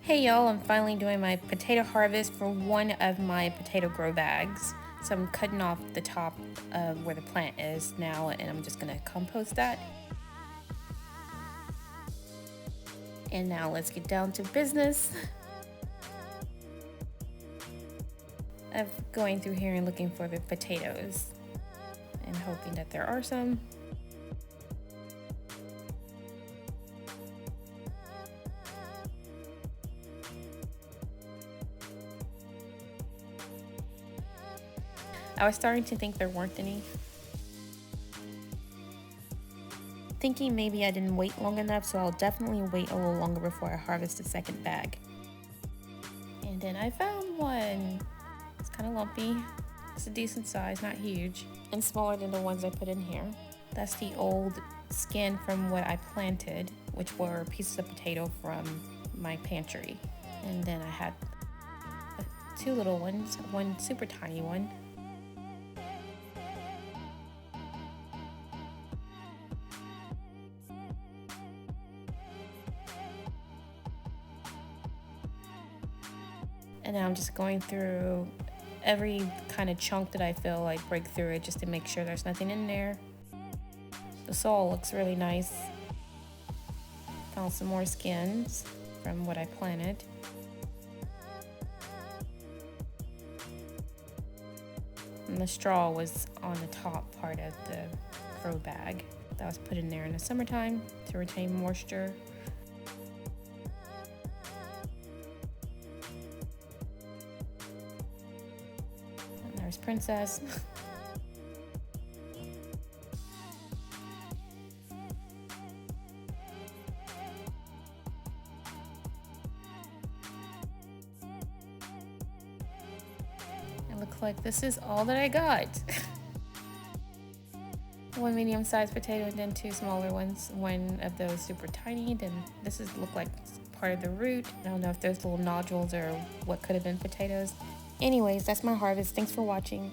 Hey y'all, I'm finally doing my potato harvest for one of my potato grow bags. So I'm cutting off the top of where the plant is now and I'm just gonna compost that. And now let's get down to business of going through here and looking for the potatoes and hoping that there are some. I was starting to think there weren't any. Thinking maybe I didn't wait long enough, so I'll definitely wait a little longer before I harvest the second bag. And then I found one. It's kind of lumpy. It's a decent size, not huge, and smaller than the ones I put in here. That's the old skin from what I planted, which were pieces of potato from my pantry. And then I had two little ones, one super tiny one. And now I'm just going through every kind of chunk that I feel like break through it just to make sure there's nothing in there. The soil looks really nice. Found some more skins from what I planted. And the straw was on the top part of the grow bag that was put in there in the summertime to retain moisture. There's Princess. It looks like this is all that I got. One medium-sized potato and then two smaller ones. One of those super tiny, then this look like part of the root. I don't know if there's little nodules or what could have been potatoes. Anyways, that's my harvest. Thanks for watching.